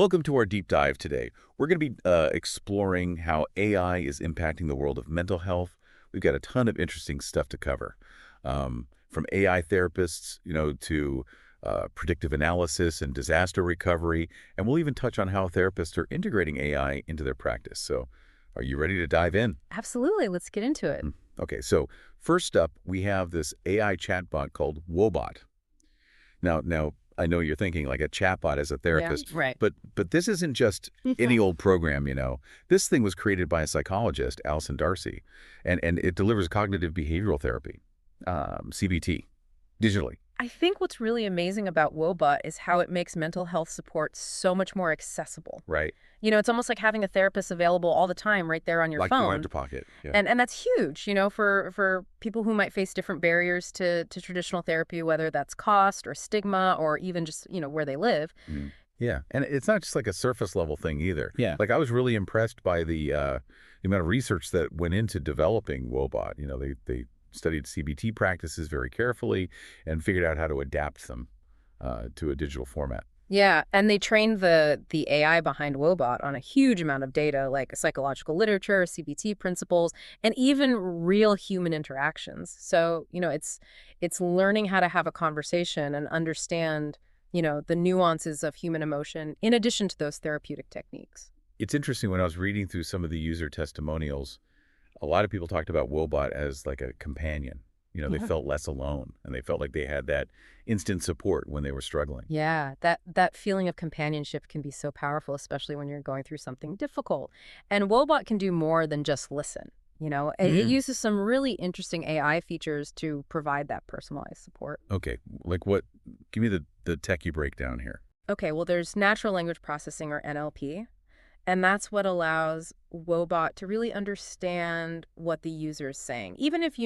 Welcome to our deep dive today. We're going to be exploring how AI is impacting the world of mental health. We've got a ton of interesting stuff to cover, from AI therapists, to predictive analysis and disaster recovery, and we'll even touch on how therapists are integrating AI into their practice. So, are you ready to dive in? Absolutely. Let's get into it. Okay, so first up, we have this AI chatbot called Wobot. Now, I know you're thinking like a chatbot as a Yeah, therapist, right. but this isn't just any old program. This thing was created by a psychologist, Alison Darcy, and it delivers cognitive behavioral therapy, CBT, digitally. I think what's really amazing about Wobot is how it makes mental health support so much more accessible. Right. It's almost like having a therapist available all the time right there on your Like you in phone. your pocket. Yeah. And that's huge, for people who might face different barriers to traditional therapy, whether that's cost or stigma or even just, where they live. Mm. Yeah, and it's not just like a surface level thing either. Yeah. Like I was really impressed by the amount of research that went into developing Wobot. They studied CBT practices very carefully and figured out how to adapt them to a digital format. Yeah, and they trained the AI behind Wobot on a huge amount of data, like psychological literature, CBT principles, and even real human interactions. So, it's learning how to have a conversation and understand, the nuances of human emotion in addition to those therapeutic techniques. It's interesting when I was reading through some of the user testimonials, a lot of people talked about Wobot as like a companion. They Yeah. felt less alone and they felt like they had that instant support when they were struggling. Yeah, that feeling of companionship can be so powerful, especially when you're going through something difficult. And Wobot can do more than just listen. It Mm. uses some really interesting AI features to provide that personalized support. Okay, like what? Give me the techie breakdown here. Okay, well, there's natural language processing or NLP, and that's what allows Wobot to really understand what the user is saying. Even if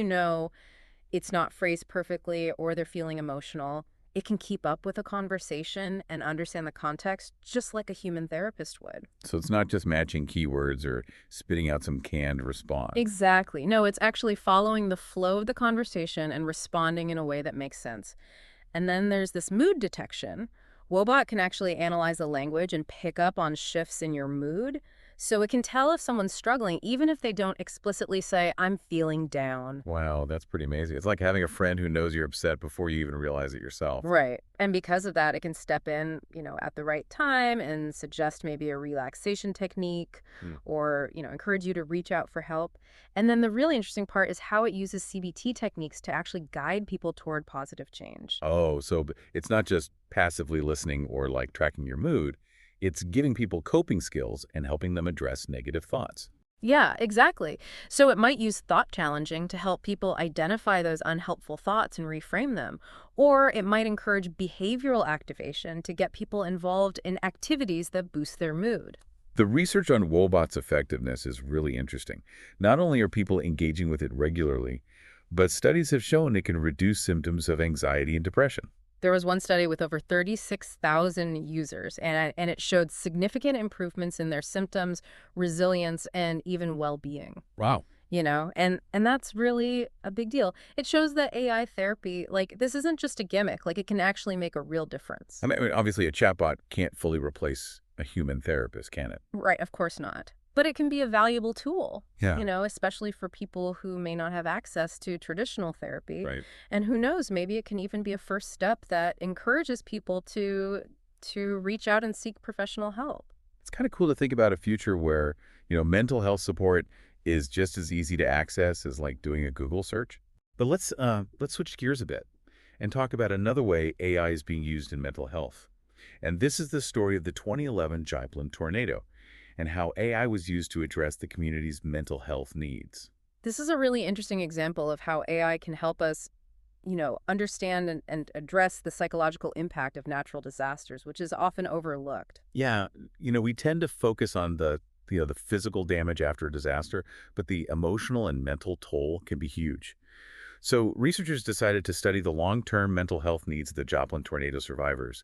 it's not phrased perfectly or they're feeling emotional, it can keep up with a conversation and understand the context just like a human therapist would. So it's not just matching keywords or spitting out some canned response. Exactly. No, it's actually following the flow of the conversation and responding in a way that makes sense. And then there's this mood detection. Wobot can actually analyze the language and pick up on shifts in your mood. So it can tell if someone's struggling, even if they don't explicitly say, I'm feeling down. Wow, that's pretty amazing. It's like having a friend who knows you're upset before you even realize it yourself. Right. And because of that, it can step in, at the right time and suggest maybe a relaxation technique Hmm. or, encourage you to reach out for help. And then the really interesting part is how it uses CBT techniques to actually guide people toward positive change. Oh, so it's not just passively listening or like tracking your mood. It's giving people coping skills and helping them address negative thoughts. Yeah, exactly. So it might use thought challenging to help people identify those unhelpful thoughts and reframe them. Or it might encourage behavioral activation to get people involved in activities that boost their mood. The research on Wobot's effectiveness is really interesting. Not only are people engaging with it regularly, but studies have shown it can reduce symptoms of anxiety and depression. There was one study with over 36,000 users, and it showed significant improvements in their symptoms, resilience, and even well-being. Wow. And that's really a big deal. It shows that AI therapy, like, this isn't just a gimmick, like, it can actually make a real difference. I mean, obviously, a chatbot can't fully replace a human therapist, can it? Right, of course not. But it can be a valuable tool, Yeah. especially for people who may not have access to traditional therapy. Right. And who knows, maybe it can even be a first step that encourages people to reach out and seek professional help. It's kind of cool to think about a future where, mental health support is just as easy to access as like doing a Google search. But let's switch gears a bit and talk about another way AI is being used in mental health. And this is the story of the 2011 Joplin tornado and how AI was used to address the community's mental health needs. This is a really interesting example of how AI can help us, understand and address the psychological impact of natural disasters, which is often overlooked. Yeah, we tend to focus on the physical damage after a disaster, but the emotional and mental toll can be huge. So researchers decided to study the long-term mental health needs of the Joplin tornado survivors,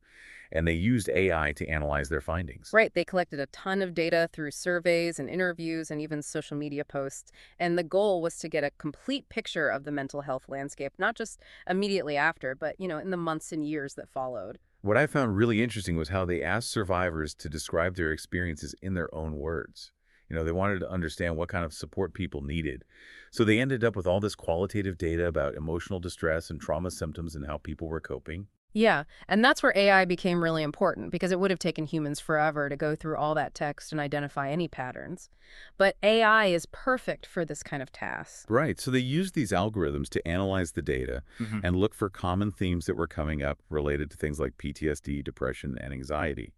and they used AI to analyze their findings. Right. They collected a ton of data through surveys and interviews and even social media posts. And the goal was to get a complete picture of the mental health landscape, not just immediately after, but, in the months and years that followed. What I found really interesting was how they asked survivors to describe their experiences in their own words. They wanted to understand what kind of support people needed. So they ended up with all this qualitative data about emotional distress and trauma symptoms and how people were coping. Yeah, and that's where AI became really important because it would have taken humans forever to go through all that text and identify any patterns. But AI is perfect for this kind of task. Right. So they used these algorithms to analyze the data and look for common themes that were coming up related to things like PTSD, depression, and anxiety.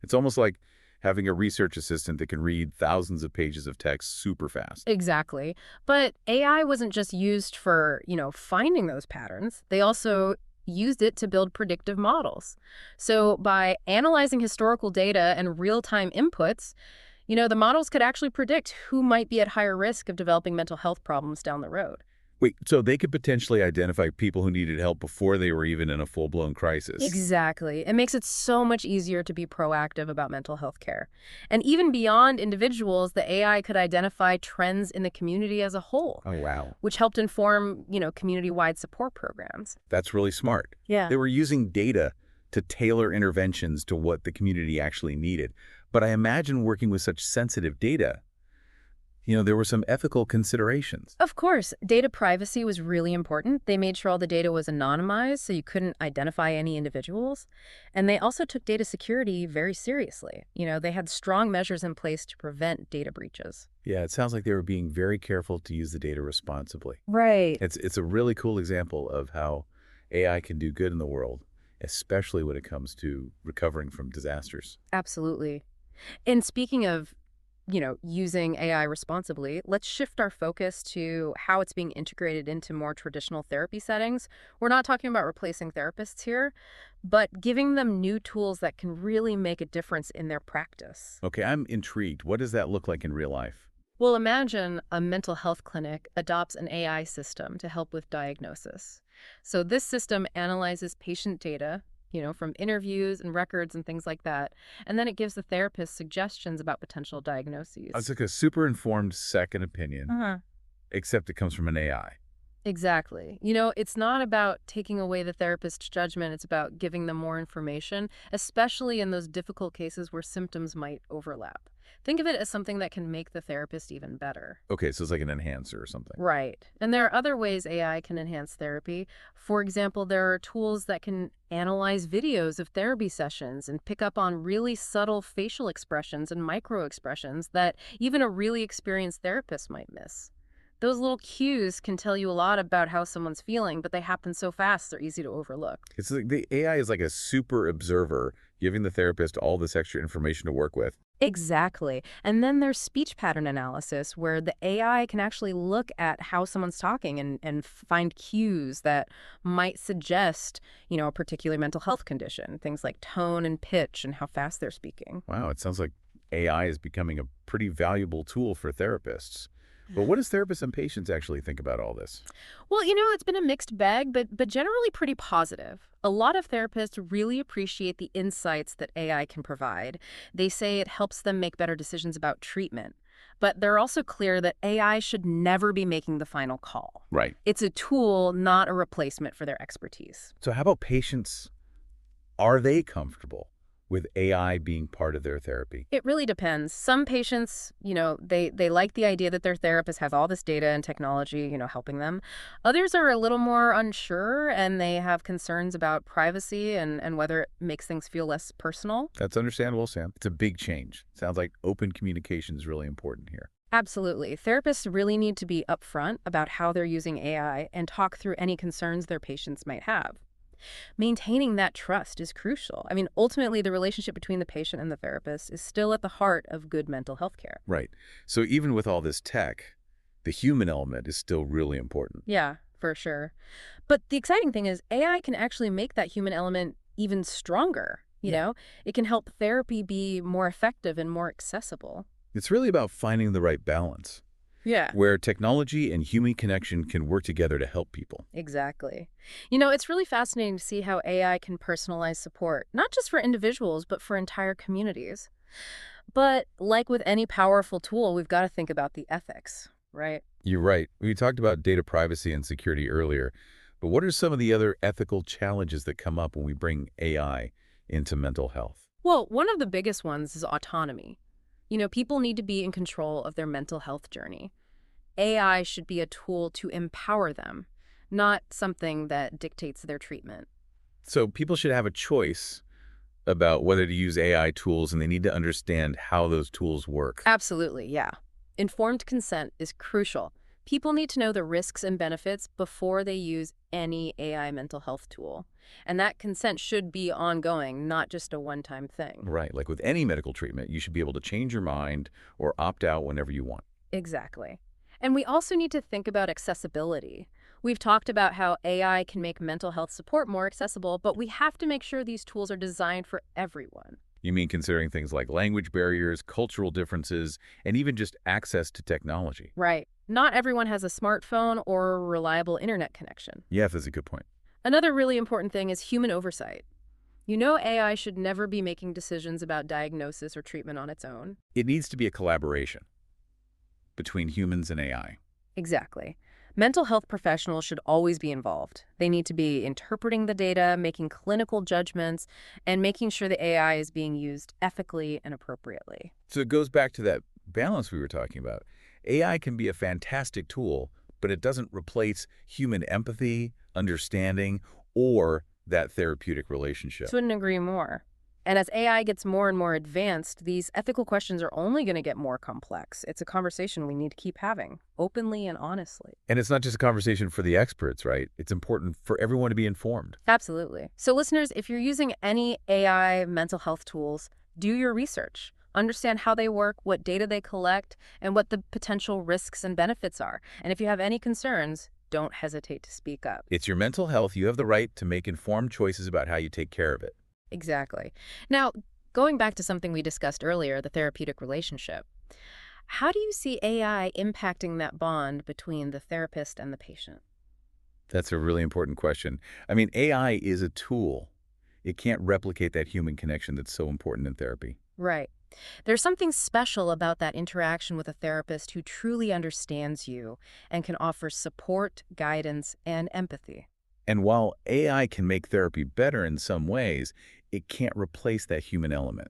It's almost like having a research assistant that can read thousands of pages of text super fast. Exactly. But AI wasn't just used for, finding those patterns. They also used it to build predictive models. So by analyzing historical data and real-time inputs, the models could actually predict who might be at higher risk of developing mental health problems down the road. Wait, so they could potentially identify people who needed help before they were even in a full-blown crisis? Exactly. It makes it so much easier to be proactive about mental health care. And even beyond individuals, the AI could identify trends in the community as a whole, Oh, wow. which helped inform, community-wide support programs. That's really smart. Yeah. They were using data to tailor interventions to what the community actually needed. But I imagine working with such sensitive data, there were some ethical considerations. Of course, data privacy was really important. They made sure all the data was anonymized so you couldn't identify any individuals. And they also took data security very seriously. They had strong measures in place to prevent data breaches. Yeah, it sounds like they were being very careful to use the data responsibly. Right. It's a really cool example of how AI can do good in the world, especially when it comes to recovering from disasters. Absolutely. And speaking of, using AI responsibly, let's shift our focus to how it's being integrated into more traditional therapy settings. We're not talking about replacing therapists here, but giving them new tools that can really make a difference in their practice. Okay, I'm intrigued. What does that look like in real life? Well, imagine a mental health clinic adopts an AI system to help with diagnosis. So this system analyzes patient data, from interviews and records and things like that. And then it gives the therapist suggestions about potential It's diagnoses. like a super informed second opinion, Uh-huh. except it comes from an AI. Exactly. It's not about taking away the therapist's judgment. It's about giving them more information, especially in those difficult cases where symptoms might overlap. Think of it as something that can make the therapist even better. Okay, so it's like an enhancer or something. Right. And there are other ways AI can enhance therapy. For example, there are tools that can analyze videos of therapy sessions and pick up on really subtle facial expressions and micro expressions that even a really experienced therapist might miss. Those little cues can tell you a lot about how someone's feeling, but they happen so fast they're easy to overlook. It's like the AI is like a super observer, giving the therapist all this extra information to work with. Exactly. And then there's speech pattern analysis, where the AI can actually look at how someone's talking and find cues that might suggest, a particular mental health condition, things like tone and pitch and how fast they're speaking. Wow, it sounds like AI is becoming a pretty valuable tool for therapists. But what does therapists and patients actually think about all this? Well, it's been a mixed bag, but generally pretty positive. A lot of therapists really appreciate the insights that AI can provide. They say it helps them make better decisions about treatment. But they're also clear that AI should never be making the final call. Right. It's a tool, not a replacement for their expertise. So how about patients? Are they comfortable with AI being part of their therapy? It really depends. Some patients, they like the idea that their therapist has all this data and technology, helping them. Others are a little more unsure and they have concerns about privacy and whether it makes things feel less personal. That's understandable, Sam. It's a big change. Sounds like open communication is really important here. Absolutely. Therapists really need to be upfront about how they're using AI and talk through any concerns their patients might have. Maintaining that trust is crucial. I mean, ultimately, the relationship between the patient and the therapist is still at the heart of good mental health care. Right. So even with all this tech, the human element is still really important. Yeah, for sure. But the exciting thing is AI can actually make that human element even stronger. It can help therapy be more effective and more accessible. It's really about finding the right balance, Yeah. where technology and human connection can work together to help people. Exactly. It's really fascinating to see how AI can personalize support, not just for individuals, but for entire communities. But like with any powerful tool, we've got to think about the ethics, right? You're right. We talked about data privacy and security earlier, but what are some of the other ethical challenges that come up when we bring AI into mental health? Well, one of the biggest ones is autonomy. People need to be in control of their mental health journey. AI should be a tool to empower them, not something that dictates their treatment. So people should have a choice about whether to use AI tools, and they need to understand how those tools work. Absolutely, yeah. Informed consent is crucial. People need to know the risks and benefits before they use any AI mental health tool. And that consent should be ongoing, not just a one-time thing. Right, like with any medical treatment, you should be able to change your mind or opt out whenever you want. Exactly. And we also need to think about accessibility. We've talked about how AI can make mental health support more accessible, but we have to make sure these tools are designed for everyone. You mean considering things like language barriers, cultural differences, and even just access to technology? Right. Not everyone has a smartphone or a reliable internet connection. Yeah, that's a good point. Another really important thing is human oversight. AI should never be making decisions about diagnosis or treatment on its own. It needs to be a collaboration between humans and AI. Exactly. Mental health professionals should always be involved. They need to be interpreting the data, making clinical judgments, and making sure the AI is being used ethically and appropriately. So it goes back to that balance we were talking about. AI can be a fantastic tool, but it doesn't replace human empathy, understanding, or that therapeutic relationship. Couldn't agree more. And as AI gets more and more advanced, these ethical questions are only going to get more complex. It's a conversation we need to keep having, openly and honestly. And it's not just a conversation for the experts, right? It's important for everyone to be informed. Absolutely. So listeners, if you're using any AI mental health tools, do your research. Understand how they work, what data they collect, and what the potential risks and benefits are. And if you have any concerns, don't hesitate to speak up. It's your mental health. You have the right to make informed choices about how you take care of it. Exactly. Now, going back to something we discussed earlier, the therapeutic relationship, how do you see AI impacting that bond between the therapist and the patient? That's a really important question. I mean, AI is a tool. It can't replicate that human connection that's so important in therapy. Right. There's something special about that interaction with a therapist who truly understands you and can offer support, guidance, and empathy. And while AI can make therapy better in some ways, it can't replace that human element.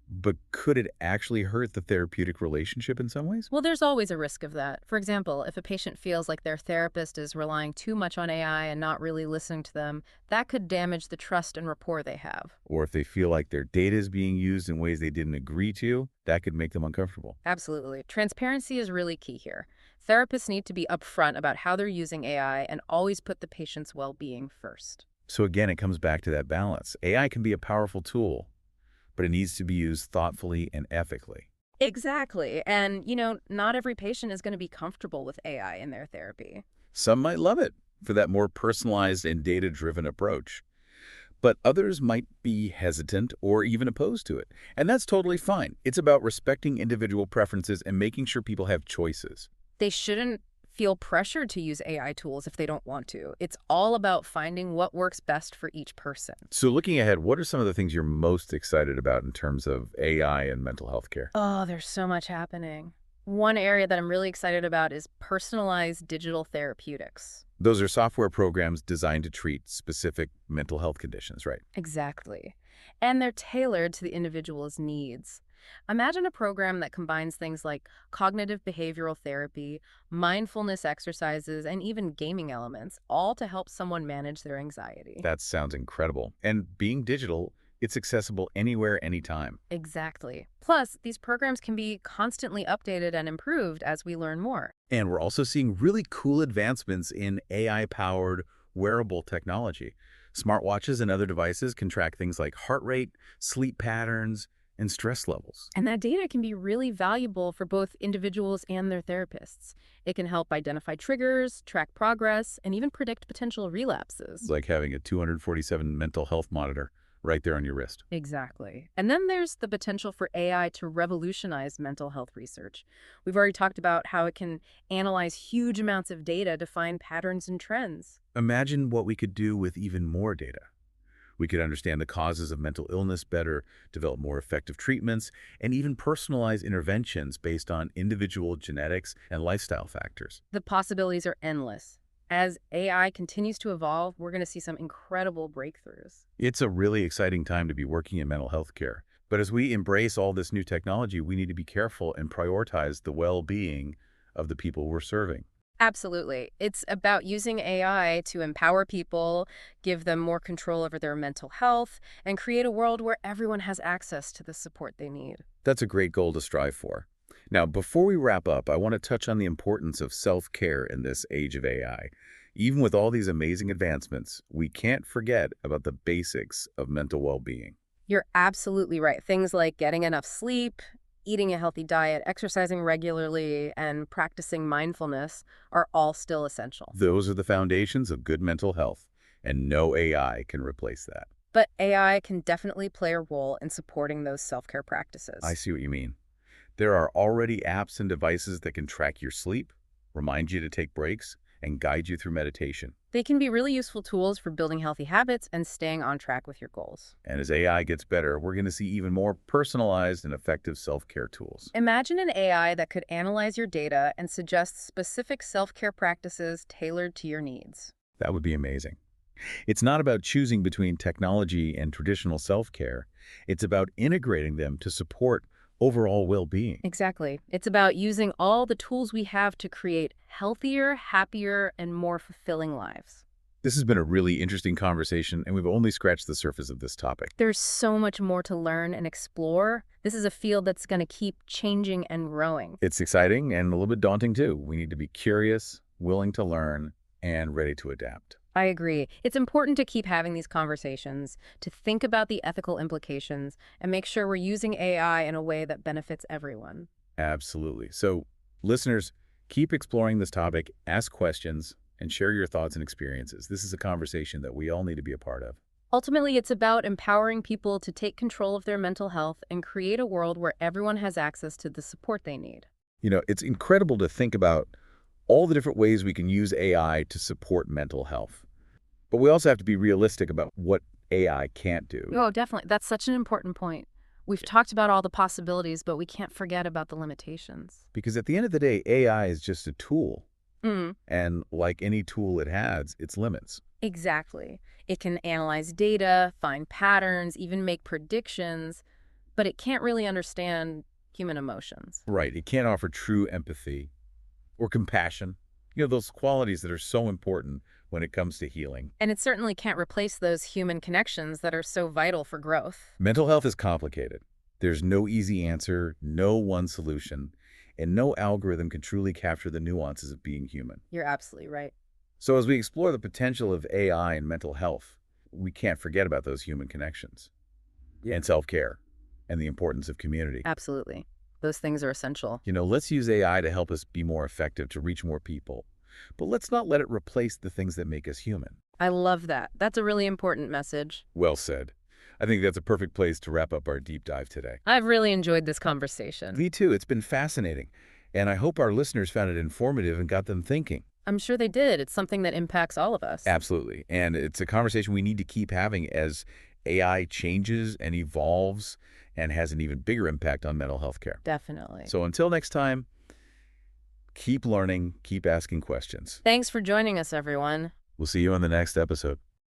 But could it actually hurt the therapeutic relationship in some ways? Well, there's always a risk of that. For example, if a patient feels like their therapist is relying too much on AI and not really listening to them, that could damage the trust and rapport they have. Or if they feel like their data is being used in ways they didn't agree to, that could make them uncomfortable. Absolutely. Transparency is really key here. Therapists need to be upfront about how they're using AI and always put the patient's well-being first. So again, it comes back to that balance. AI can be a powerful tool, but it needs to be used thoughtfully and ethically. Exactly. And, not every patient is going to be comfortable with AI in their therapy. Some might love it for that more personalized and data-driven approach, but others might be hesitant or even opposed to it. And that's totally fine. It's about respecting individual preferences and making sure people have choices. They shouldn't feel pressured to use AI tools if they don't want to. It's all about finding what works best for each person. So looking ahead, what are some of the things you're most excited about in terms of AI and mental health care? Oh, there's so much happening. One area that I'm really excited about is personalized digital therapeutics. Those are software programs designed to treat specific mental health conditions, right? Exactly. And they're tailored to the individual's needs. Imagine a program that combines things like cognitive behavioral therapy, mindfulness exercises, and even gaming elements, all to help someone manage their anxiety. That sounds incredible. And being digital, it's accessible anywhere, anytime. Exactly. Plus, these programs can be constantly updated and improved as we learn more. And we're also seeing really cool advancements in AI-powered wearable technology. Smartwatches and other devices can track things like heart rate, sleep patterns, and stress levels. And that data can be really valuable for both individuals and their therapists. It can help identify triggers, track progress, and even predict potential relapses. It's like having a 247 mental health monitor right there on your wrist. Exactly. And then there's the potential for AI to revolutionize mental health research. We've already talked about how it can analyze huge amounts of data to find patterns and trends. Imagine what we could do with even more data. We could understand the causes of mental illness better, develop more effective treatments, and even personalize interventions based on individual genetics and lifestyle factors. The possibilities are endless. As AI continues to evolve, we're going to see some incredible breakthroughs. It's a really exciting time to be working in mental health care. But as we embrace all this new technology, we need to be careful and prioritize the well-being of the people we're serving. Absolutely. It's about using AI to empower people, give them more control over their mental health, and create a world where everyone has access to the support they need. That's a great goal to strive for. Now, before we wrap up, I want to touch on the importance of self-care in this age of AI. Even with all these amazing advancements, we can't forget about the basics of mental well-being. You're absolutely right. Things like getting enough sleep, eating a healthy diet, exercising regularly, and practicing mindfulness are all still essential. Those are the foundations of good mental health, and no AI can replace that. But AI can definitely play a role in supporting those self-care I practices. see what you mean. There are already apps and devices that can track your sleep, remind you to take breaks, and guide you through meditation. They can be really useful tools for building healthy habits and staying on track with your goals. And as AI gets better, we're going to see even more personalized and effective self-care tools. Imagine an AI that could analyze your data and suggest specific self-care practices tailored to your needs. That would be amazing. It's not about choosing between technology and traditional self-care. It's about integrating them to support overall well-being. Exactly. It's about using all the tools we have to create healthier, happier, and more fulfilling lives. This has been a really interesting conversation, and we've only scratched the surface of this topic. There's so much more to learn and explore. This is a field that's going to keep changing and growing. It's exciting and a little bit daunting, too. We need to be curious, willing to learn, and ready to adapt. I agree. It's important to keep having these conversations, to think about the ethical implications, and make sure we're using AI in a way that benefits everyone. Absolutely. So, listeners, keep exploring this topic, ask questions, and share your thoughts and experiences. This is a conversation that we all need to be a part of. Ultimately, it's about empowering people to take control of their mental health and create a world where everyone has access to the support they need. It's incredible to think about all the different ways we can use AI to support mental health. But we also have to be realistic about what AI can't do. Oh, definitely. That's such an important point. We've talked about all the possibilities, but we can't forget about the limitations. Because at the end of the day, AI is just a tool. Mm, And like any tool, it has its limits. exactly. It can analyze data, find patterns, even make predictions, but it can't really understand human emotions. Right. It can't offer true empathy or compassion. Those qualities that are so important when it comes to healing. And it certainly can't replace those human connections that are so vital for growth. Mental health is complicated. There's no easy answer, no one solution, and no algorithm can truly capture the nuances of being human. You're absolutely right. So as we explore the potential of AI in mental health, we can't forget about those human connections and self-care and the importance of community. Absolutely. Those things are essential. Let's use AI to help us be more effective, to reach more people. But let's not let it replace the things that make us human. I love that. That's a really important message. Well said. I think that's a perfect place to wrap up our deep dive today. I've really enjoyed this conversation. Me too. It's been fascinating. And I hope our listeners found it informative and got them thinking. I'm sure they did. It's something that impacts all of us. Absolutely. And it's a conversation we need to keep having as AI changes and evolves and has an even bigger impact on mental health care. Definitely. So until next time, keep learning, keep asking questions. Thanks for joining us, everyone. We'll see you on the next episode.